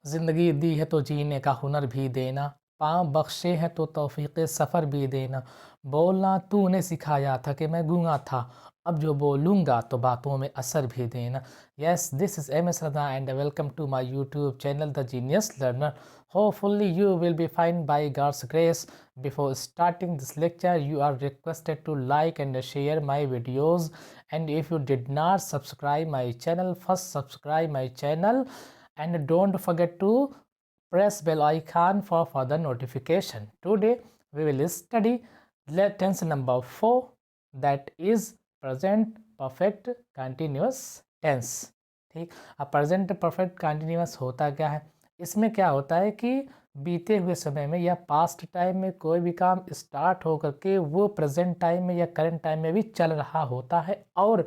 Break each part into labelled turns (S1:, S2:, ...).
S1: ज़िंदगी दी है तो जीने का हुनर भी देना, पाँव बख्शे हैं तो तौफ़ीक़ सफ़र भी देना। बोलना तूने सिखाया था कि मैं गूंगा था, अब जो बोलूँगा तो बातों में असर भी देना। Yes, this is M S Raza and welcome to my YouTube channel the genius learner. Hopefully you will be fine by God's grace. Before starting this lecture, you are requested to like and share my videos. And if you did not subscribe my channel, first subscribe my channel and don't forget to press bell icon for further notification. Today we will study tense number 4, that is present perfect continuous tense. ठीक, अब present perfect continuous होता क्या है? इसमें क्या होता है कि बीते हुए समय में या पास्ट टाइम में कोई भी काम स्टार्ट हो करके वो प्रेजेंट टाइम में या करंट टाइम में भी चल रहा होता है, और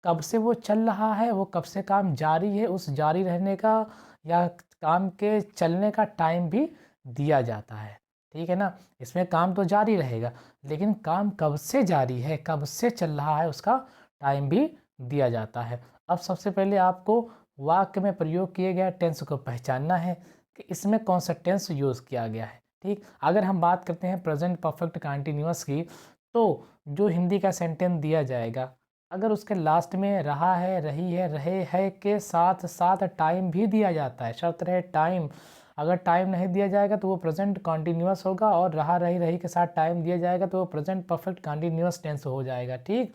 S1: कब से वो चल रहा है, वो कब से काम जारी है, उस जारी रहने का या काम के चलने का टाइम भी दिया जाता है। ठीक है ना? इसमें काम तो जारी रहेगा, लेकिन काम कब से जारी है, कब से चल रहा है, उसका टाइम भी दिया जाता है। अब सबसे पहले आपको वाक्य में प्रयोग किए गए टेंस को पहचानना है कि इसमें कौन सा टेंस यूज़ किया गया है। ठीक, अगर हम बात करते हैं प्रेजेंट परफेक्ट कंटिन्यूअस की, तो जो हिंदी का सेंटेंस दिया जाएगा, अगर उसके लास्ट में रहा है, रही है, रहे है के साथ साथ टाइम भी दिया जाता है, शर्त रहे टाइम। अगर टाइम नहीं दिया जाएगा तो वो प्रेजेंट कंटिन्यूअस होगा, और रहा रही रही के साथ टाइम दिया जाएगा तो वो प्रेजेंट परफेक्ट कंटिन्यूअस टेंस हो जाएगा। ठीक,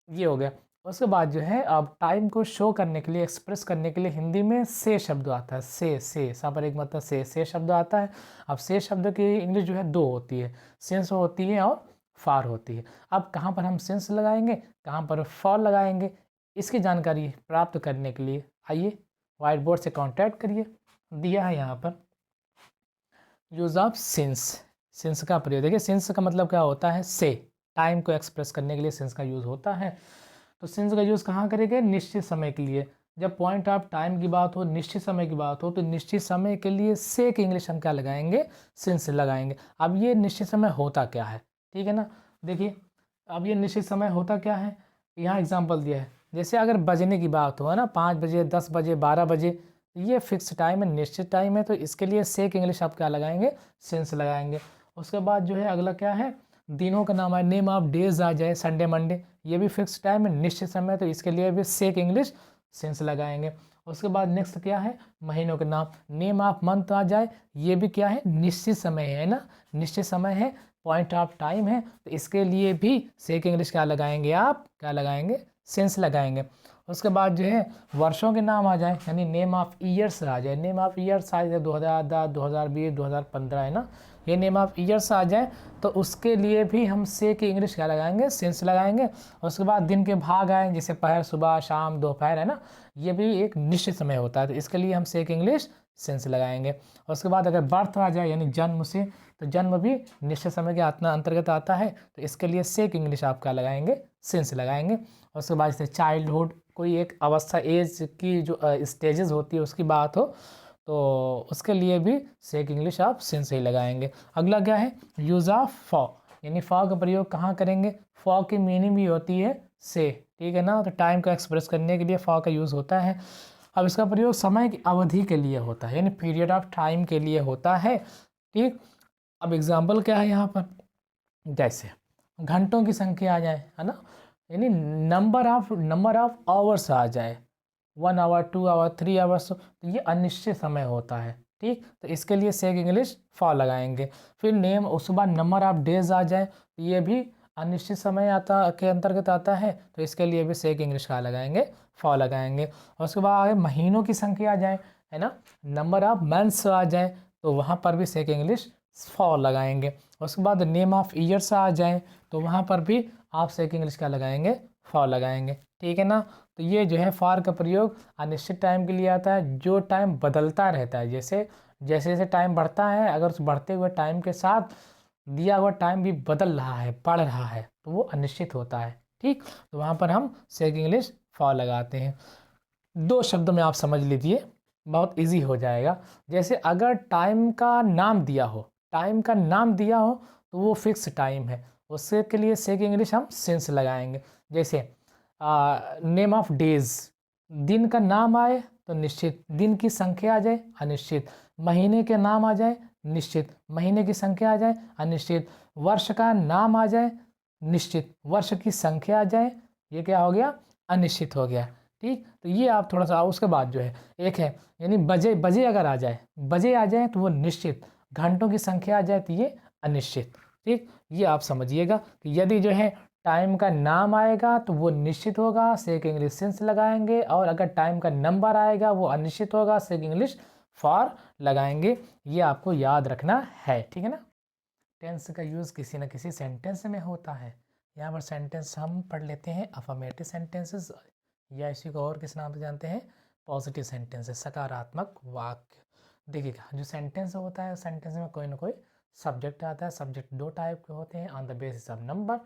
S1: ये हो गया। उसके बाद जो है, अब टाइम को शो करने के लिए, एक्सप्रेस करने के लिए हिंदी में से शब्द आता है। से सा पर एक मतलब से शब्द आता है। अब से शब्द की इंग्लिश जो है दो होती है, सिंस होती है और फार होती है। अब कहाँ पर हम सिंस लगाएंगे, कहाँ पर फॉर लगाएंगे, इसकी जानकारी प्राप्त करने के लिए आइए व्हाइट बोर्ड से कॉन्टैक्ट करिए। दिया है यहाँ पर यूज ऑफ सिंस। सिंस का प्रयोग देखिए, सिंस का मतलब क्या होता है? से। टाइम को एक्सप्रेस करने के लिए सिंस का यूज़ होता है। तो सिंस का यूज़ कहाँ करेंगे? निश्चित समय के लिए। जब पॉइंट ऑफ टाइम की बात हो, निश्चित समय की बात हो, तो निश्चित समय के लिए से की इंग्लिश हम क्या लगाएंगे? सिंस लगाएंगे। अब ये निश्चित समय होता क्या है? ठीक है ना, देखिए अब ये निश्चित समय होता क्या है, यहाँ एग्जाम्पल दिया है। जैसे अगर बजने की बात हो, है ना, 5 बजे, 10 बजे, 12 बजे, ये फिक्स टाइम है, निश्चित टाइम है, तो इसके लिए से की इंग्लिश आप क्या लगाएंगे? सिंस लगाएंगे। उसके बाद जो है अगला क्या है? दिनों का नाम है, नेम ऑफ डेज आ जाए, संडे मंडे, ये भी फिक्स टाइम है, निश्चित समय, तो इसके लिए भी से की इंग्लिश सिंस लगाएंगे। उसके बाद नेक्स्ट क्या है? महीनों के नाम, नेम ऑफ मंथ आ जाए, ये भी क्या है? निश्चित समय है ना, निश्चित समय है, पॉइंट ऑफ टाइम है, तो इसके लिए भी से की इंग्लिश क्या लगाएंगे? आप क्या लगाएंगे? सिंस लगाएंगे। उसके बाद जो है वर्षों के नाम आ जाए, यानी नेम ऑफ ईयर्स आ जाए, नेम ऑफ ईयर्स आ जाए 2010, 2020, 2015, है ना, ये नेम ऑफ ईयर्स आ जाए, तो उसके लिए भी हम से की इंग्लिश क्या लगाएंगे? सिंस लगाएंगे। उसके बाद दिन के भाग आए, जैसे पहर, सुबह, शाम, दोपहर, है ना, ये भी एक निश्चित समय होता है, तो इसके लिए हम से की इंग्लिश सिंस लगाएंगे। उसके बाद अगर बर्थ आ जाए, यानी जन्म से, तो जन्म भी निश्चित समय के अंतर्गत आता है, तो इसके लिए से की इंग्लिश आप क्या लगाएंगे? सिंस लगाएंगे। उसके बाद जैसे चाइल्डहुड, कोई एक अवस्था, एज की जो स्टेजेस होती है उसकी बात हो, तो उसके लिए भी से की इंग्लिश आप सिंस ही लगाएंगे। अगला क्या है? यूज़ ऑफ फॉर, यानी फॉर का प्रयोग कहाँ करेंगे? फॉर की मीनिंग भी होती है से, ठीक है ना, तो टाइम को एक्सप्रेस करने के लिए फॉर का यूज़ होता है। अब इसका प्रयोग समय की अवधि के लिए होता है, यानी पीरियड ऑफ टाइम के लिए होता है। ठीक, अब एग्जाम्पल क्या है यहाँ पर? जैसे घंटों की संख्या आ जाए, है ना, यानी नंबर ऑफ आवर्स आ जाए, 1 आवर, 2 आवर, 3 आवर्स, तो ये अनिश्चित समय होता है। ठीक, तो इसके लिए से की इंग्लिश फॉर लगाएंगे। फिर नेम, उसके बाद नंबर ऑफ डेज आ जाए, तो ये भी अनिश्चित समय आता के अंतर्गत आता है, तो इसके लिए भी से की इंग्लिश का लगाएंगे? फॉर लगाएंगे। और उसके बाद आगे महीनों की संख्या आ जाए, है ना, नंबर ऑफ मंथ्स आ जाए, तो वहाँ पर भी से की इंग्लिश फॉर लगाएंगे। उसके बाद नेम ऑफ ईयर्स आ जाए, तो वहाँ पर भी आप से की इंग्लिश का लगाएंगे? फॉर लगाएंगे। ठीक है ना, तो ये जो है फॉर का प्रयोग अनिश्चित टाइम के लिए आता है, जो टाइम बदलता रहता है, जैसे जैसे जैसे टाइम बढ़ता है, अगर उस बढ़ते हुए टाइम के साथ दिया हुआ टाइम भी बदल रहा है, बढ़ रहा है, तो वो अनिश्चित होता है। ठीक, तो वहाँ पर हम से की इंग्लिश फॉर लगाते हैं। 2 शब्दों में आप समझ लीजिए, बहुत इजी हो जाएगा। जैसे अगर टाइम का नाम दिया हो, टाइम का नाम दिया हो, तो वो फिक्स टाइम है, उससे के लिए से की इंग्लिश हम सिंस लगाएंगे। जैसे नेम ऑफ डेज, दिन का नाम आए तो निश्चित, दिन की संख्या आ जाए अनिश्चित, महीने के नाम आ जाए निश्चित, महीने की संख्या आ जाए अनिश्चित, वर्ष का नाम आ जाए निश्चित, वर्ष की संख्या आ जाए, ये क्या हो गया, अनिश्चित हो गया। ठीक, तो ये आप थोड़ा सा, उसके बाद जो है एक है, यानी बजे, बजे अगर आ जाए, बजे आ जाए तो वो निश्चित, घंटों की संख्या आ जाए तो ये अनिश्चित। ठीक, ये आप समझिएगा कि यदि जो है टाइम का नाम आएगा तो वो निश्चित होगा, सेक इंग्लिश सिंस लगाएंगे, और अगर टाइम का नंबर आएगा वो अनिश्चित होगा, सेक इंग्लिश फॉर लगाएंगे। ये आपको याद रखना है, ठीक है ना। टेंस का यूज़ किसी न किसी सेंटेंस में होता है। यहाँ पर सेंटेंस हम पढ़ लेते हैं अफर्मेटिव सेंटेंसेस, या इसी को और किस नाम से जानते हैं, पॉजिटिव सेंटेंसेस, सकारात्मक वाक्य। देखिएगा, जो सेंटेंस होता है सेंटेंस में कोई ना कोई सब्जेक्ट आता है। सब्जेक्ट दो टाइप के होते हैं, on the basis of number,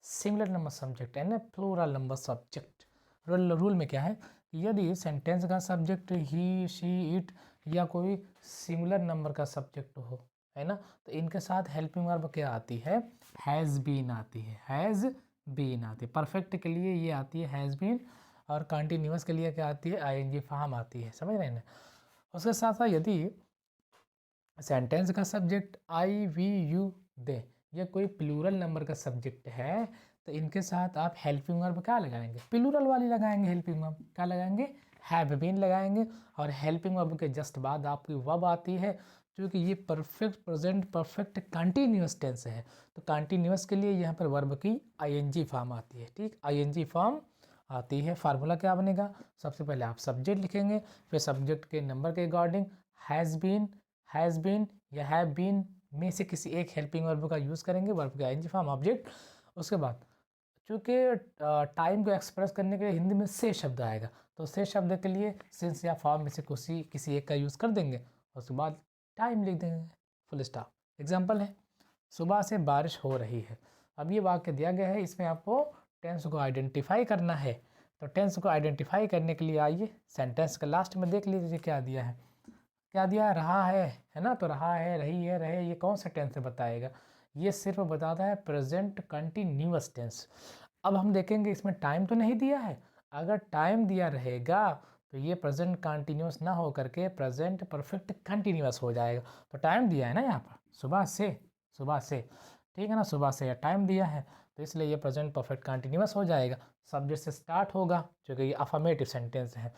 S1: singular number subject and plural number subject. Rule में क्या है, यदि सेंटेंस का सब्जेक्ट ही, शी, इट या कोई सिंगुलर नंबर का सब्जेक्ट हो, है ना, तो इनके साथ हेल्पिंग वर्ब क्या आती है, हैज़ बीन आती है, हैज़ बीन आती है। परफेक्ट के लिए ये आती है हैज़ बीन, और कंटिन्यूअस के लिए क्या आती है, आईएनजी फॉर्म आती है, समझ रहे हैं ना। उसके साथ साथ यदि सेंटेंस का सब्जेक्ट आई, वी, यू, दे, या कोई प्लूरल नंबर का सब्जेक्ट है, तो इनके साथ आप हेल्पिंग वर्ब क्या लगाएंगे, प्लूरल वाली लगाएंगे। हेल्पिंग वर्ब क्या लगाएंगे, हैव बीन लगाएंगे, और हेल्पिंग वर्ब के जस्ट बाद आपकी वर्ब आती है, क्योंकि ये perfect present perfect continuous tense है, तो कंटिन्यूअस के लिए यहाँ पर वर्ब की आईएनजी फॉर्म आती है। ठीक, आईएनजी फॉर्म आती है। फार्मूला क्या बनेगा, सबसे पहले आप सब्जेक्ट लिखेंगे, फिर सब्जेक्ट के नंबर के अकॉर्डिंग हैज़ बीन या हैव बीन में से किसी एक हेल्पिंग वर्ब का यूज़ करेंगे, वर्ब का आईएनजी फॉर्म ऑब्जेक्ट। उसके बाद चूँकि टाइम को एक्सप्रेस करने के लिए हिंदी में से शब्द आएगा, तो से शब्द के लिए सिंस या फॉर्म में से किसी एक का यूज़ कर देंगे, उसके बाद टाइम लिख देंगे, फुल स्टॉप। एग्जाम्पल है, सुबह से बारिश हो रही है। अब ये वाक्य दिया गया है, इसमें आपको टेंस को आइडेंटिफाई करना है। तो टेंस को आइडेंटिफाई करने के लिए आइए सेंटेंस के लास्ट में देख लीजिए क्या दिया है, क्या दिया, रहा है ना, तो रहा है, रही है, रहे, ये कौन सा टेंस बताएगा, ये सिर्फ बताता है प्रेजेंट कंटिन्यूअस टेंस। अब हम देखेंगे इसमें टाइम तो नहीं दिया है, अगर टाइम दिया रहेगा तो ये प्रेजेंट कंटिन्यूअस ना हो करके प्रेजेंट परफेक्ट कंटिन्यूअस हो जाएगा। तो टाइम दिया है ना यहाँ पर, सुबह से, ठीक है ना, सुबह से टाइम दिया है, तो इसलिए ये प्रेजेंट परफेक्ट कंटिन्यूअस हो जाएगा। सब्जेक्ट से स्टार्ट होगा, क्योंकि ये अफर्मेटिव सेंटेंस है।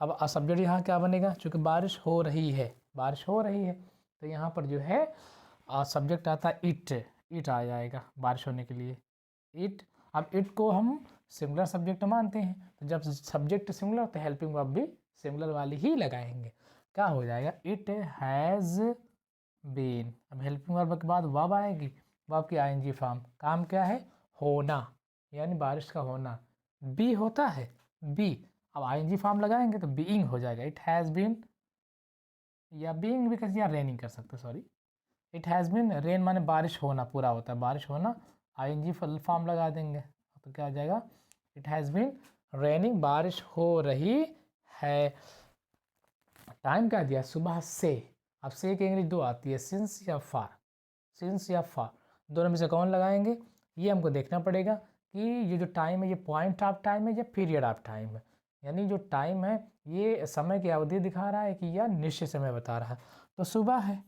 S1: अब सब्जेक्ट यहाँ क्या बनेगा, क्योंकि बारिश हो रही है, बारिश हो रही है, तो यहाँ पर जो है सब्जेक्ट आता है इट आ जाएगा बारिश होने के लिए, इट। अब इट को हम सिंगुलर सब्जेक्ट मानते हैं, तो जब सब्जेक्ट सिंगुलर तो हेल्पिंग वर्ब भी सिंगुलर वाली ही लगाएंगे। क्या हो जाएगा, इट हैज़ बीन। अब हेल्पिंग वर्ब के बाद वर्ब आएगी, वर्ब की आईएनजी फॉर्म, काम क्या है, होना, यानी बारिश का होना। बी होता है, बी, अब आईएनजी फॉर्म लगाएंगे तो बीइंग हो जाएगा, इट हैज़ बीन, या बीइंग भी कैसे, या रेनिंग कर सकते, sorry, it has been rain माने बारिश होना, पूरा होता है बारिश होना, आईएनजी फुल फॉर्म लगा देंगे तो क्या आ जाएगा, इट हैज़ बीन रेनिंग, बारिश हो रही है। टाइम क्या दिया, सुबह से। अब से की इंग्लिश दो आती है, सिंस या फार, सिंस या फार, दोनों में से कौन लगाएंगे, ये हमको देखना पड़ेगा कि ये जो टाइम है ये पॉइंट ऑफ टाइम है या पीरियड ऑफ टाइम है, यानी जो टाइम है ये समय की अवधि दिखा रहा है कि या निश्चित समय बता रहा है। तो सुबह है,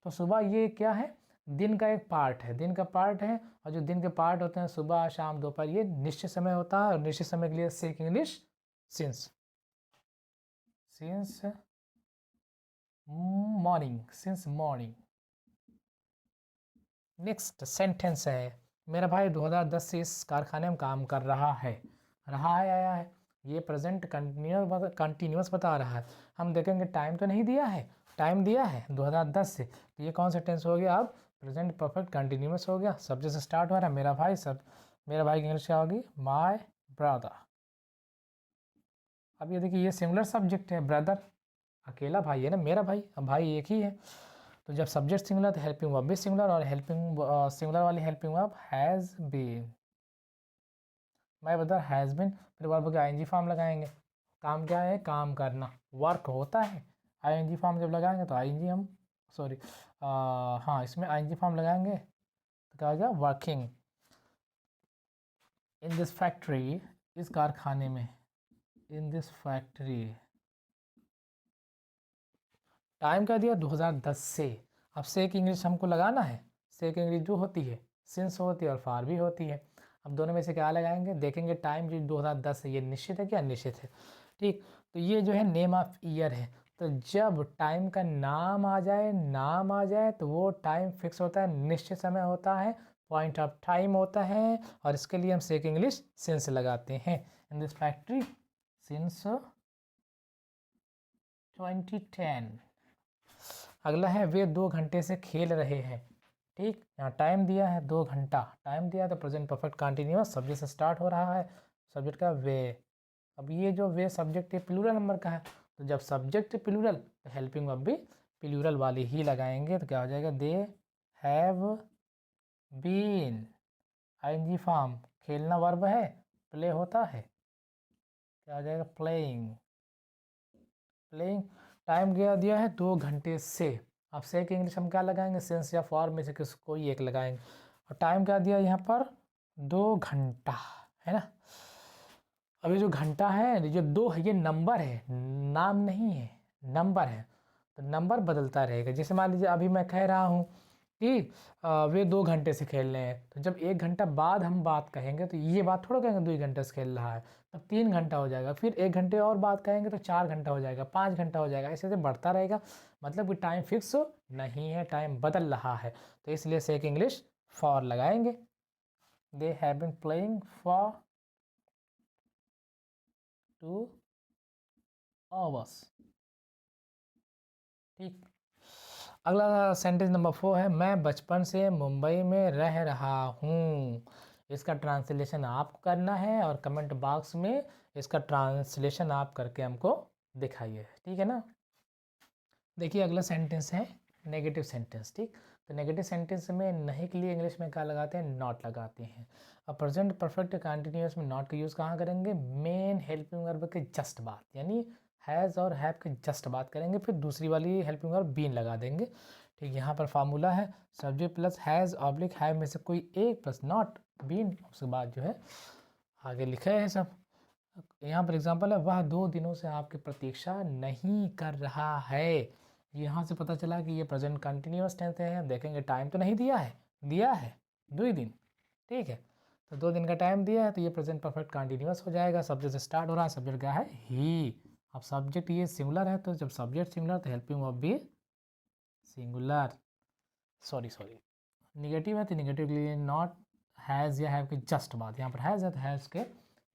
S1: तो सुबह ये क्या है, दिन का एक पार्ट है, दिन का पार्ट है, और जो दिन के पार्ट होते हैं सुबह शाम दोपहर, ये निश्चित समय होता है, और निश्चित समय के लिए सेक English since, since morning, since morning. Next sentence है, मेरा भाई 2010 से इस कारखाने में काम कर रहा है, आया है, ये प्रेजेंट कंटिन्यूअस बता रहा है। हम देखेंगे टाइम तो नहीं दिया है, टाइम दिया है 2010 से, तो ये कौन सा टेंस हो गया, अब प्रेजेंट परफेक्ट कंटिन्यूअस हो गया। सब्जेक्ट से स्टार्ट हो रहा है मेरा भाई, सब मेरा भाई की इंग्लिश क्या होगी, माय ब्रदर। अब ये देखिए, ये सिंगुलर सब्जेक्ट है, ब्रदर अकेला भाई है ना, मेरा भाई, अब भाई एक ही है, तो जब सब्जेक्ट सिंगुलर तो हेल्पिंग वर्ब भी सिंगुलर, और हेल्पिंग सिंगुलर वाली helping verb has been, my brother has been, फिर वर्ब के आईएनजी फॉर्म लगाएंगे। काम क्या है, काम करना, वर्क होता है, आईएनजी फॉर्म जब लगाएंगे तो आईएनजी हम, सॉरी, हाँ इसमें आईएनजी फॉर्म लगाएंगे तो क्या हो जाएगा, वर्किंग इन दिस फैक्ट्री, इस कारखाने में, इन दिस फैक्ट्री, टाइम क्या दिया 2010 से। अब से की इंग्लिश हमको लगाना है, से की इंग्लिश जो होती है सिंस होती है और फार भी होती है। अब दोनों में से क्या लगाएंगे, देखेंगे टाइम जो 2010 है ये निश्चित है क्या अनिश्चित है। ठीक, तो ये जो है नेम ऑफ ईयर है, तो जब टाइम का नाम आ जाए तो वो टाइम फिक्स होता है, निश्चित समय होता है, पॉइंट ऑफ टाइम होता है, और इसके लिए हम सेक इंग्लिश सिंस लगाते हैं। In this factory since 2010। अगला है वे 2 घंटे से खेल रहे हैं। ठीक, यहाँ टाइम दिया है 2 घंटा, टाइम दिया है तो प्रेजेंट परफेक्ट कंटिन्यूअस सब्जेक्ट से स्टार्ट हो रहा है, सब्जेक्ट का वे। अब ये जो वे सब्जेक्ट है प्लूरल नंबर का है, तो जब सब्जेक्ट प्लूरल तो हेल्पिंग वर्ब भी प्लूरल वाली ही लगाएंगे, तो क्या हो जाएगा, they have been, ING form, खेलना वर्ब है, प्ले होता है, क्या हो जाएगा, प्लेइंग। प्लेइंग, टाइम गया दिया है 2 घंटे से। अब से के इंग्लिश हम क्या लगाएंगे, सिंस या फॉर में से किस कोई एक लगाएंगे, और टाइम क्या दिया यहाँ पर 2 घंटा, है ना। अब ये जो घंटा है, जो 2 है, ये नंबर है, नाम नहीं है, नंबर है, तो नंबर बदलता रहेगा। जैसे मान लीजिए अभी मैं कह रहा हूँ कि वे 2 घंटे से खेल रहे हैं, तो जब 1 घंटा बाद हम बात कहेंगे तो ये बात थोड़ा कहेंगे 2 घंटे से खेल रहा है, तब 3 घंटा हो जाएगा, फिर 1 घंटे और बात कहेंगे तो 4 घंटा हो जाएगा, 5 घंटा हो जाएगा, ऐसे ऐसे बढ़ता रहेगा। मतलब कि टाइम फिक्स नहीं है, टाइम बदल रहा है, तो इसलिए सेक इंग्लिश फॉर लगाएंगे। They have been playing for 2 hours. ठीक, अगला सेंटेंस नंबर 4 है, मैं बचपन से मुंबई में रह रहा हूँ। इसका ट्रांसलेशन आपको करना है और कमेंट बॉक्स में इसका ट्रांसलेशन आप करके हमको दिखाइए, ठीक है ना। देखिए अगला सेंटेंस है नेगेटिव सेंटेंस। ठीक, तो नेगेटिव सेंटेंस में नहीं के लिए इंग्लिश में क्या लगाते हैं, नॉट लगाते हैं। अब प्रेजेंट परफेक्ट कंटिन्यूअस में नॉट का यूज़ कहाँ करेंगे, मेन हेल्पिंग वर्ब के जस्ट बाद, यानी हैज़ और हैव के जस्ट बात करेंगे, फिर दूसरी वाली हेल्पिंग वर्ब बीन लगा देंगे। ठीक, यहाँ पर फार्मूला है subject plus has oblique have में से कोई एक प्लस नॉट बीन, उसके बाद जो है आगे लिखा है सब। यहाँ पर एग्जांपल है, वह 2 दिनों से आपकी प्रतीक्षा नहीं कर रहा है। यहाँ से पता चला कि ये प्रेजेंट कंटिन्यूअस टेंस है। देखेंगे टाइम तो नहीं दिया है, दिया है 2 ही दिन, ठीक है, तो 2 दिन का टाइम दिया है, तो ये प्रेजेंट परफेक्ट कंटिन्यूअस हो जाएगा। सब्जेक्ट से स्टार्ट हो रहा है, सब्जेक्ट क्या है, ही। अब सब्जेक्ट ये सिंगुलर है, तो जब सब्जेक्ट सिंगुलर तो हेल्पिंग वर्ब भी सिंगुलर। सॉरी निगेटिव है तो निगेटिव के लिए नॉट, हैज़ या हैव के जस्ट बाद, यहाँ पर हैज़ है तो हैज़ के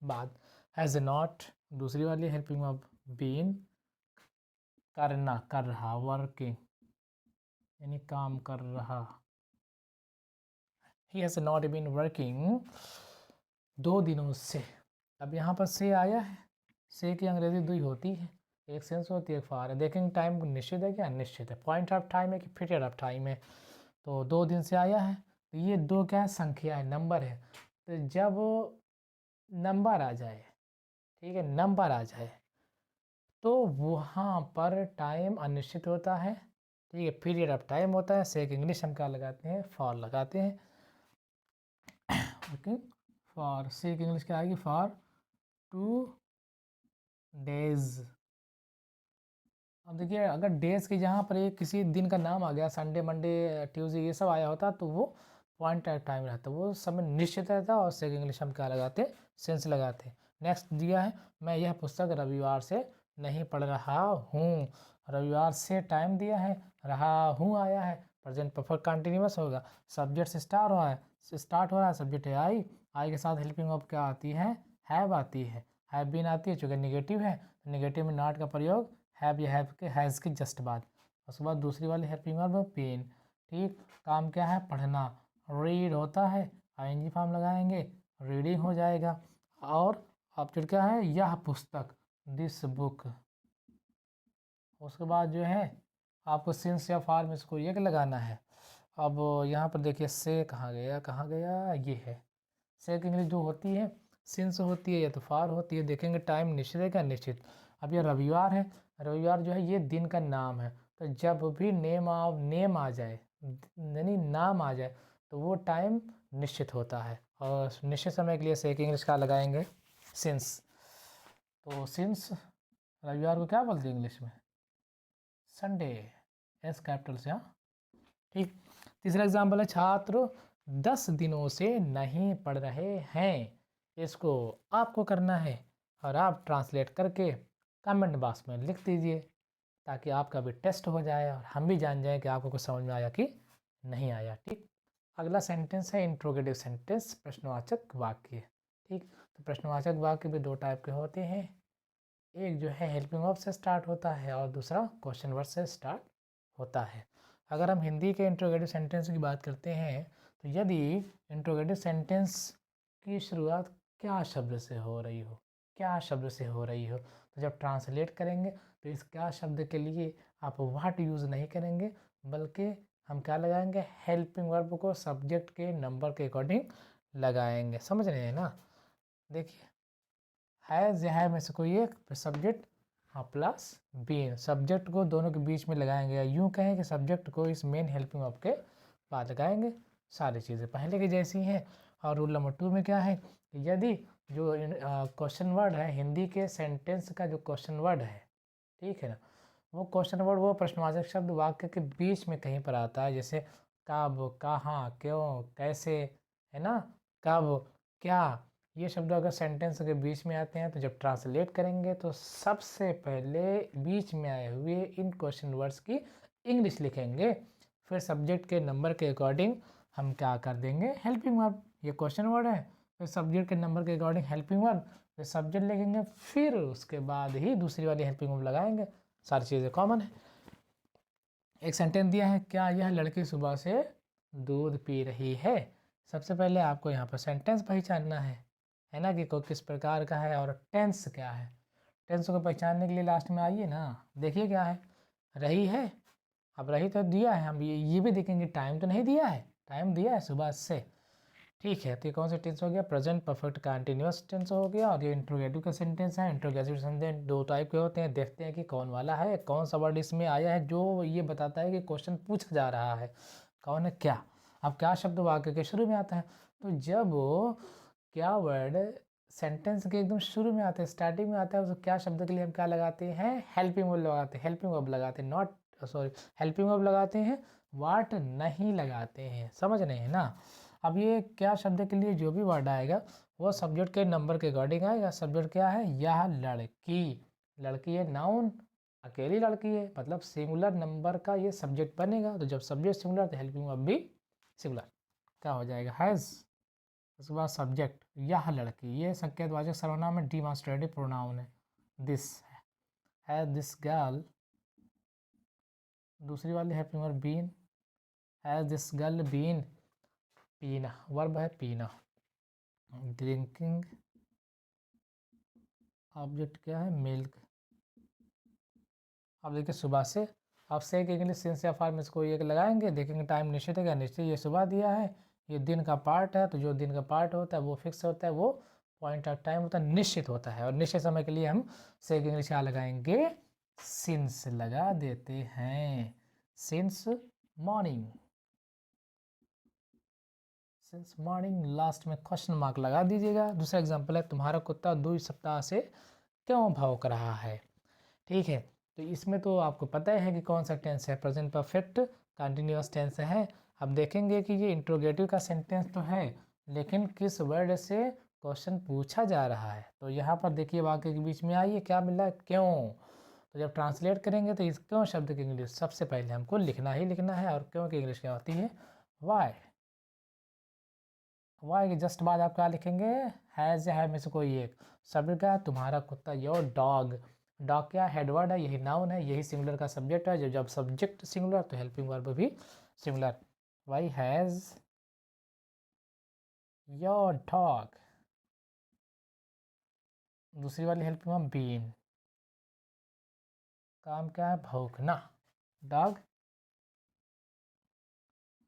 S1: बाद, हैज़ नॉट। दूसरी वाली हेल्पिंग वर्ब बीन, करना, कर रहा, वर्किंग यानी काम कर रहा, he has not been working 2 दिनों से। अब यहाँ पर से आया है, से की अंग्रेजी 2 होती है, एक सेंस होती है, एक फार है। देखेंगे टाइम निश्चित है क्या अनिश्चित है, पॉइंट ऑफ टाइम है कि पीरियड ऑफ टाइम है, तो 2 दिन से आया है, तो ये 2 क्या है, संख्या है, नंबर है। तो जब नंबर आ जाए, ठीक है, नंबर आ जाए तो वहाँ पर टाइम अनिश्चित होता है, ठीक है, पीरियड ऑफ टाइम होता है। सेक इंग्लिश हम क्या लगाते हैं, फॉर लगाते हैं। ओके, फॉर, सेक इंग्लिश क्या आएगी, फॉर 2 डेज। अब देखिए अगर डेज की जहाँ पर एक किसी दिन का नाम आ गया, संडे मंडे ट्यूसडे ये सब आया होता, तो वो पॉइंट ऑफ टाइम रहता, वो समय निश्चित रहता, और सेक इंग्लिश हम क्या लगाते, सेंस लगाते। नेक्स्ट दिया है, मैं यह पुस्तक रविवार से नहीं पढ़ रहा हूँ। रविवार से टाइम दिया है, रहा हूँ आया है, प्रेजेंट परफेक्ट कंटिन्यूअस होगा, सब्जेक्ट से स्टार्ट हो रहा है, सब्जेक्ट है आई के साथ हेल्पिंग वर्ब क्या आती है, हैव आती है, हैव बीन आती है, चूँकि निगेटिव है तो निगेटिव में नॉट का प्रयोग हैव या हैव के हैज़ के जस्ट बाद। उसके बाद दूसरी वाली हेल्पिंग वर्ब पेन। ठीक, काम क्या है, पढ़ना, रीड होता है, आईएनजी फॉर्म लगाएंगे, रीडिंग हो जाएगा। और ऑब्जेक्ट क्या है, यह पुस्तक, दिस बुक। उसके बाद जो है आपको सिंस या फार में इसको एक लगाना है। अब यहाँ पर देखिए से कहाँ गया, कहाँ गया, ये है से की इंग्लिश जो होती है, सिंस होती है या तो फार होती है। देखेंगे टाइम निश्चित है क्या निश्चित। अब ये रविवार है, रविवार जो है ये दिन का नाम है, तो जब भी नेम आ जाए, यानी नाम आ जाए, तो वो टाइम निश्चित होता है, और निश्चित समय के लिए से की इंग्लिश का लगाएंगे, सिंस। तो सिंस रविवार को क्या बोलते हैं इंग्लिश में, संडे, एस कैपिटल से। हाँ ठीक। तीसरा एग्जाम्पल है, छात्र 10 दिनों से नहीं पढ़ रहे हैं। इसको आपको करना है और आप ट्रांसलेट करके कमेंट बॉक्स में लिख दीजिए, ताकि आपका भी टेस्ट हो जाए और हम भी जान जाएं कि आपको कुछ समझ में आया कि नहीं आया। ठीक। अगला सेंटेंस है इंट्रोगेटिव सेंटेंस, प्रश्नवाचक वाक्य। ठीक। तो प्रश्नवाचक वाक्य भी दो टाइप के होते हैं, एक जो है हेल्पिंग वर्ब से स्टार्ट होता है और दूसरा क्वेश्चन वर्ड से स्टार्ट होता है। अगर हम हिंदी के इंट्रोगेटिव सेंटेंस की बात करते हैं, तो यदि इंट्रोगेटिव सेंटेंस की शुरुआत क्या शब्द से हो रही हो, क्या शब्द से हो रही हो, तो जब ट्रांसलेट करेंगे तो इस क्या शब्द के लिए आप व्हाट यूज़ नहीं करेंगे, बल्कि हम क्या लगाएंगे, हेल्पिंग वर्ब को सब्जेक्ट के नंबर के अकॉर्डिंग लगाएंगे। समझ रहे हैं ना। देखिए, हैज़ या है में से कोई एक, फिर सब्जेक्ट हाँ प्लस बीन, सब्जेक्ट को दोनों के बीच में लगाएंगे, या यूँ कहें कि सब्जेक्ट को इस मेन हेल्पिंग वर्ब के बाद लगाएंगे। सारी चीज़ें पहले की जैसी हैं। और रूल नंबर 2 में क्या है, यदि जो क्वेश्चन वर्ड है, हिंदी के सेंटेंस का जो क्वेश्चन वर्ड है, ठीक है ना, वो क्वेश्चन वर्ड वो प्रश्नवाचक शब्द वाक्य के बीच में कहीं पर आता है, जैसे कब, कहाँ, क्यों, कैसे, है ना, कब, क्या, ये शब्द अगर सेंटेंस के बीच में आते हैं तो जब ट्रांसलेट करेंगे तो सबसे पहले बीच में आए हुए इन क्वेश्चन वर्ड्स की इंग्लिश लिखेंगे, फिर सब्जेक्ट के नंबर के अकॉर्डिंग हम क्या कर देंगे, हेल्पिंग वर्ब। ये क्वेश्चन वर्ड है, फिर सब्जेक्ट के नंबर के अकॉर्डिंग हेल्पिंग वर्ब, फिर सब्जेक्ट लिखेंगे, फिर उसके बाद ही दूसरी वाली हेल्पिंग वर्ब लगाएंगे। सारी चीज़ें कॉमन है। एक सेंटेंस दिया है, क्या यह लड़की सुबह से दूध पी रही है। सबसे पहले आपको यहाँ पर सेंटेंस पहचानना है ना, कि किस प्रकार का है और टेंस क्या है। टेंस को पहचानने के लिए लास्ट में आइए ना, देखिए क्या है, रही है। अब रही तो दिया है, हम ये भी देखेंगे, टाइम तो नहीं दिया है, टाइम दिया है सुबह से। ठीक है, तो ये कौन सा टेंस हो गया, प्रेजेंट परफेक्ट कंटिन्यूअस टेंस हो गया। और ये इंट्रोगेटिव का सेंटेंस है। इंट्रोगेटिव सेंटेंस दो टाइप के होते हैं, देखते हैं कि कौन वाला है, कौन सा वर्ड इसमें आया है जो ये बताता है कि क्वेश्चन पूछा जा रहा है, कौन है क्या। अब क्या शब्द वाक्य के शुरू में आता है, तो जब क्या वर्ड सेंटेंस के एकदम शुरू में आता है, स्टार्टिंग में आता है, तो क्या शब्द के लिए हम क्या लगाते हैं, हेल्पिंग वर्ब लगाते हैं, हेल्पिंग वर्ब लगाते हैं, नॉट सॉरी हेल्पिंग वर्ब लगाते हैं, वाट नहीं लगाते हैं। समझ रहे हैं ना। अब ये क्या शब्द के लिए जो भी वर्ड आएगा वो सब्जेक्ट के नंबर के अकॉर्डिंग आएगा। सब्जेक्ट क्या है, यह लड़की, लड़की है नाउन, अकेली लड़की है, मतलब सिंगुलर नंबर का ये सब्जेक्ट बनेगा। तो जब सब्जेक्ट सिंगुलर तो हेल्पिंग वर्ब भी सिंगुलर, क्या हो जाएगा, हैज़। उसके बाद सब्जेक्ट यह लड़की, ये संकेतवाचक सर्वनाम है, डिमॉन्स्ट्रेटिव प्रोनाउन है, दिस है दिस गर्ल। दूसरी वाली helping verb been, has this girl been, पीना वर्ब है पीना। ड्रिंकिंग ऑब्जेक्ट क्या है, मिल्क। अब देखिए सुबह से, अब से के इंग्लिश सिंस या फार में इसको एक लगाएंगे, देखेंगे टाइम निश्चित है क्या, निश्चित। ये सुबह दिया है, ये दिन का पार्ट है, तो जो दिन का पार्ट होता है वो फिक्स होता है, वो पॉइंट ऑफ टाइम होता है, निश्चित होता है। और निश्चित समय के लिए हम से के इंग्लिश क्या लगाएंगे, सिंस लगा देते हैं, since morning, since morning. Last में क्वेश्चन मार्क लगा दीजिएगा। दूसरा एग्जाम्पल है, तुम्हारा कुत्ता 2 सप्ताह से क्यों भौंक रहा है। ठीक है, तो इसमें तो आपको पता है कि कौन सा टेंस है, प्रेजेंट परफेक्ट कंटिन्यूअस टेंस है। अब देखेंगे कि ये इंट्रोगेटिव का सेंटेंस तो है, लेकिन किस वर्ड से क्वेश्चन पूछा जा रहा है। तो यहाँ पर देखिए वाक्य के बीच में आइए क्या मिला, क्यों। तो जब ट्रांसलेट करेंगे तो इस क्यों शब्द की इंग्लिश सबसे पहले हमको लिखना ही लिखना है, और क्यों की इंग्लिश क्या होती है, वाई। वाई के जस्ट बाद आप क्या लिखेंगे, हैज़ या है में से कोई एक। शब्द क्या, तुम्हारा कुत्ता, योर डॉग। डॉग क्या हेडवर्ड है, यही नाउन है, यही सिंगुलर का सब्जेक्ट है। जब सब्जेक्ट सिंगुलर तो हेल्पिंग वर्ब भी singular. Why has your dog. दूसरी वाली हेल्पिंग वर्ब बीन, काम क्या है, भौंकना। डॉग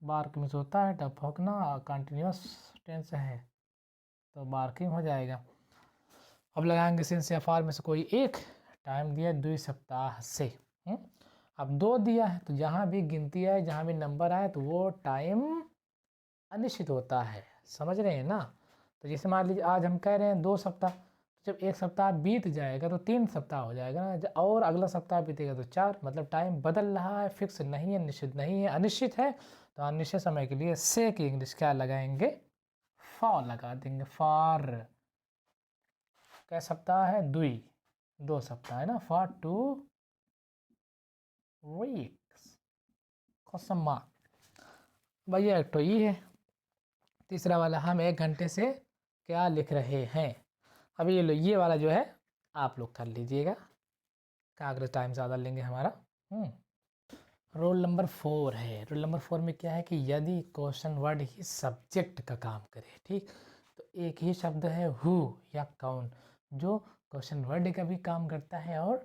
S1: बार्क में होता है, तब भौंकना कंटिन्यूस टेंस है तो बार्किंग हो जाएगा। अब लगाएंगे सिंस या फार में से कोई एक। टाइम दिया 2 सप्ताह से। अब 2 दिया है, तो जहाँ भी गिनती है, जहाँ भी नंबर आए, तो वो टाइम अनिश्चित होता है। समझ रहे हैं ना। तो जैसे मान लीजिए आज हम कह रहे हैं 2 सप्ताह, तो जब एक सप्ताह बीत जाएगा तो 3 सप्ताह हो जाएगा ना, और अगला सप्ताह बीतेगा तो 4, मतलब टाइम बदल रहा है, फिक्स नहीं है, निश्चित नहीं है, अनिश्चित है। तो अनिश्चित समय के लिए से की इंग्लिश क्या लगाएंगे? फॉर लगा देंगे। फॉर क्या सप्ताह है? 2 सप्ताह है ना। For 2 weeks. Question mark. भैया एक तो ये है। तीसरा वाला, हम 1 घंटे से क्या लिख रहे हैं। अभी ये लो, ये वाला जो है आप लोग कर लीजिएगा, कागज टाइम ज़्यादा लेंगे हमारा। रोल नंबर 4 है। रोल नंबर 4 में क्या है कि यदि क्वेश्चन वर्ड ही सब्जेक्ट का काम करे, ठीक, तो एक ही शब्द है हु या कौन, जो क्वेश्चन वर्ड का भी काम करता है और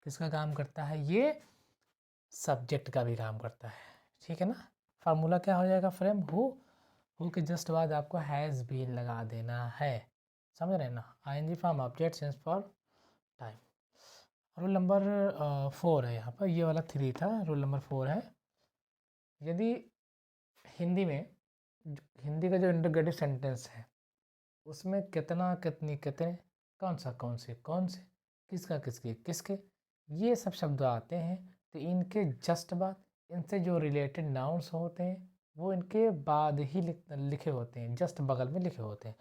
S1: किसका काम करता है, ये सब्जेक्ट का भी काम करता है, ठीक है ना। फार्मूला क्या हो जाएगा फ्रेम? हु के जस्ट बाद आपको हैज़ बीन लगा देना है, समझ रहे हैं ना। ING form object sense for time. Roll number 4 है यहाँ पर, ये वाला 3 था, रोल नंबर 4 है। यदि हिंदी में, हिंदी का जो इंटरोगेटिव सेंटेंस है उसमें कितना, कितनी, कितने, कौन सा, कौन से, कौन से, किसका, किसके, किसके, ये सब शब्द आते हैं, तो इनके जस्ट बाद, इनसे जो रिलेटेड नाउन्स होते हैं वो इनके बाद ही लिखे होते हैं, जस्ट बगल में लिखे होते हैं।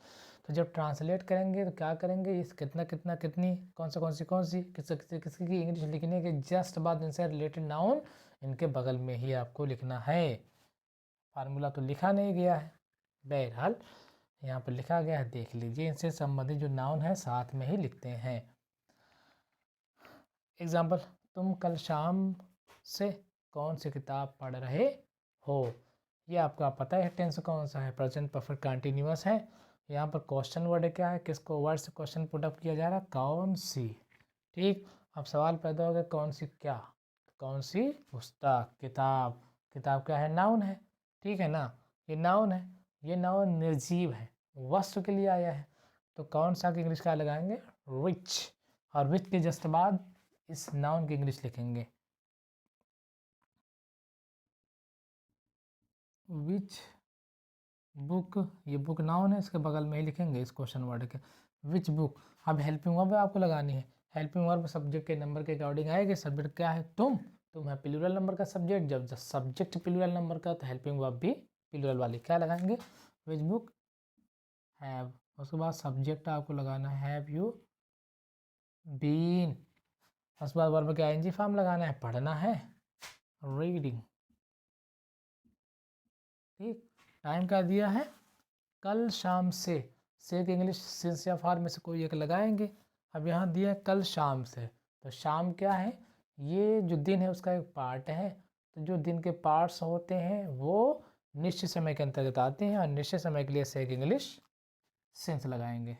S1: तो जब ट्रांसलेट करेंगे तो क्या करेंगे, इस कितना, कितना, कितनी, कौन सा, कौन सी, कौन सी, किसकी की इंग्लिश लिखने के जस्ट बाद इनसे रिलेटेड नाउन इनके बगल में ही आपको लिखना है। फार्मूला तो लिखा नहीं गया है, बहरहाल यहाँ पर लिखा गया है, देख लीजिए। इनसे संबंधित जो नाउन है साथ में ही लिखते हैं। एग्जाम्पल, तुम कल शाम से कौन सी किताब पढ़ रहे हो, ये आपका पता है टेंस कौन सा है, प्रेजेंट परफेक्ट कंटिन्यूअस है। यहाँ पर क्वेश्चन वर्ड क्या है, किसको वर्ड से क्वेश्चन पुट अप किया जा रहा है, कौन सी, ठीक। अब सवाल पैदा हो गया कौन सी क्या, कौन सी पुस्तक, किताब, किताब क्या है, नाउन है, ठीक है ना, ये नाउन है, ये नाउन निर्जीव है, वस्तु के लिए आया है, तो कौन सा की इंग्लिश क्या लगाएंगे, विच, और विच के जस्ट बाद इस नाउन की इंग्लिश लिखेंगे, विच बुक, ये बुक नाउन है, इसके बगल में ही लिखेंगे इस क्वेश्चन वर्ड के, विच बुक। अब हेल्पिंग वर्ब आपको लगानी है, हेल्पिंग वर्ब सब्जेक्ट के नंबर के अकॉर्डिंग आएगी। सब्जेक्ट क्या है, तुम है प्लूरल नंबर का सब्जेक्ट, जब सब्जेक्ट प्लूरल नंबर का तो हेल्पिंग वर्ब भी प्लूरल वाली क्या लगाएंगे, विच बुक हैव। उसके बाद सब्जेक्ट आपको लगाना है हैव यू बीन। उसके बाद वर्ब के आईएनजी फॉर्म लगाना है, पढ़ना है, रीडिंग, ठीक। टाइम क्या दिया है, कल शाम से की इंग्लिश सिंस या फॉर में से कोई एक लगाएंगे। अब यहाँ दिया है कल शाम से, तो शाम क्या है, ये जो दिन है उसका एक पार्ट है, तो जो दिन के पार्ट्स होते हैं वो निश्चित समय के अंतर्गत आते हैं, और निश्चित समय के लिए से एक इंग्लिश सिंस लगाएंगे,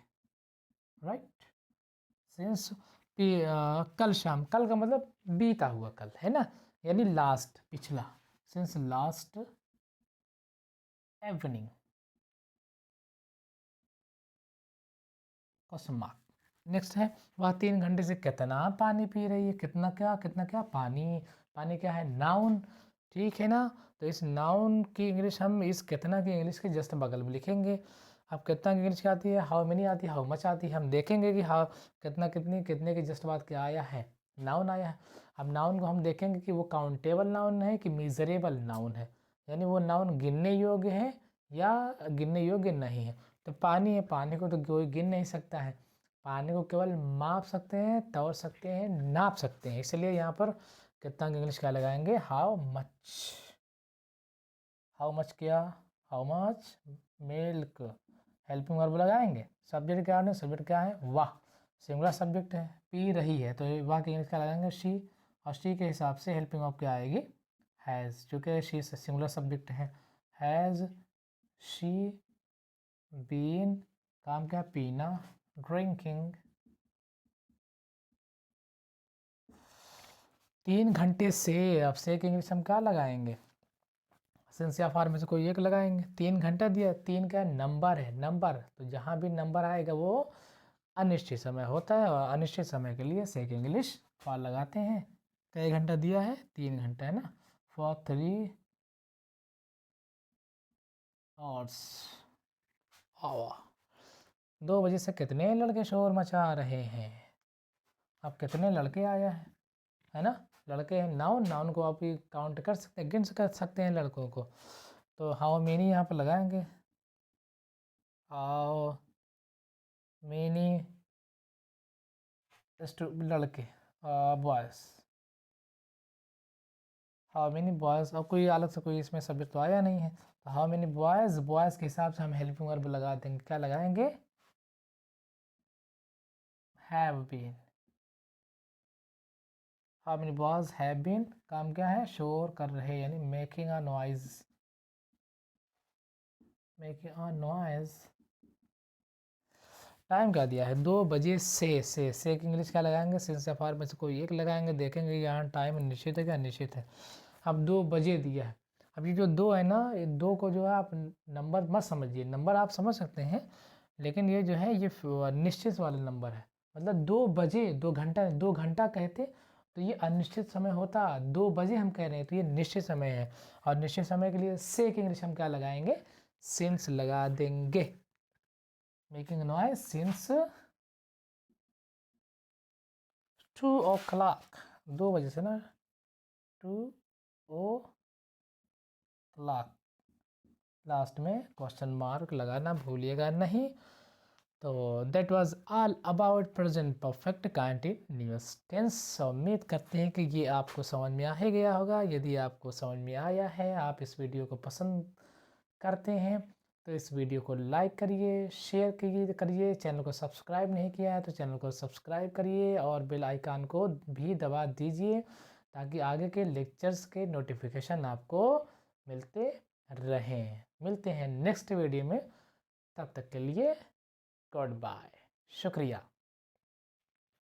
S1: राइट। सिंस कल शाम, कल का मतलब बीता हुआ कल है ना, यानी लास्ट, पिछला, since last evening, question mark. Next है, वह 3 घंटे से कितना पानी पी रही है, कितना क्या, कितना क्या, पानी, पानी क्या है, नाउन, ठीक है ना। तो इस नाउन की इंग्लिश हम इस कितना की इंग्लिश के जस्ट बगल में लिखेंगे। अब कितना की इंग्लिश क्या आती है, हाउ मेनी आती है, हाउ मच आती है। हम देखेंगे कि हाउ कितना, कितनी, कितने के जस्ट बाद क्या आया है, नाउन आया है। अब नाउन को हम देखेंगे कि वो काउंटेबल नाउन है कि मीजरेबल नाउन है, यानी वो नाउन गिनने योग्य है या गिनने योग्य नहीं है। तो पानी है, पानी को तो कोई गिन नहीं सकता है, पानी को केवल माप सकते हैं, तौल सकते हैं, नाप सकते हैं, इसलिए यहाँ पर कितना की इंग्लिश क्या लगाएंगे, हाउ मच। हाउ मच क्या, how much milk, helping verb लगाएंगे। सब्जेक्ट क्या है, सब्जेक्ट क्या है, वाह, सिंगुलर सब्जेक्ट है, पी रही है, तो वाह की इंग्लिश क्या लगाएंगे, शी, और शी के हिसाब से हेल्पिंग वर्ब क्या आएगी, हैज़, चूँकि शी सिंगुलर सब्जेक्ट है। हैज़ शी बीन, काम क्या, पीना, ड्रिंकिंग। 3 घंटे से, अब से की इंग्लिश हम क्या लगाएंगे, सिंस या फॉर में से कोई एक लगाएंगे। 3 घंटा दिया, 3 का नंबर है, नंबर, तो जहाँ भी नंबर आएगा वो अनिश्चित समय होता है, और अनिश्चित समय के लिए से की इंग्लिश फॉर लगाते हैं। कई घंटा दिया है, 3 घंटा है ना, फॉर 3 आवर्स, आवर। 2 बजे से कितने लड़के शोर मचा रहे हैं? अब कितने लड़के आया है ना? लड़के हैं, नाउन, नाउन को आप काउंट कर सकते हैं, गिन कर सकते हैं लड़कों को। तो हाउ मेनी यहाँ पर लगाएंगे, हाउ मेनी लड़के, बॉयज़, हाउ मेनी बॉयज़। और कोई अलग से कोई इसमें सब्जेक्ट तो आया नहीं है, तो हाउ मेनी बॉयज़, बॉयज़ के हिसाब से हम हेल्पिंग वर्ब लगा देंगे। क्या लगाएंगे? Have been. How many boys have been, काम क्या है? शोर कर रहे, यानी making a noise, making a noise. Time क्या दिया है? 2 बजे से की इंग्लिश क्या लगाएंगे? सिंस या फॉर में से कोई एक लगाएंगे, देखेंगे यहाँ टाइम निश्चित है क्या? निश्चित है। अब 2 बजे दिया है। अब ये जो 2 है ना, ये 2 को जो है आप नंबर मत समझिए, नंबर आप समझ सकते हैं, लेकिन ये जो है ये निश्चित वाला नंबर है। मतलब 2 बजे, 2 घंटा, 2 घंटा कहते तो ये अनिश्चित समय होता, 2 बजे हम कह रहे हैं तो ये निश्चित समय है। और निश्चित समय के लिए से की इंग्लिश हम क्या लगाएंगे? सिंस लगा देंगे। मेकिंग नॉइज सिंस 2 o'clock, 2 बजे से ना, 2 o'clock, लास्ट में क्वेश्चन मार्क लगाना भूलिएगा नहीं। तो that was all about present perfect continuous tense. उम्मीद करते हैं कि ये आपको समझ में आ ही गया होगा। यदि आपको समझ में आया है, आप इस वीडियो को पसंद करते हैं, तो इस वीडियो को लाइक करिए, शेयर करिए। चैनल को सब्सक्राइब नहीं किया है तो चैनल को सब्सक्राइब करिए और बेल आइकन को भी दबा दीजिए, ताकि आगे के लेक्चर्स के नोटिफिकेशन आपको मिलते रहें। मिलते हैं नेक्स्ट वीडियो में, तब तक के लिए गुड बाय, शुक्रिया।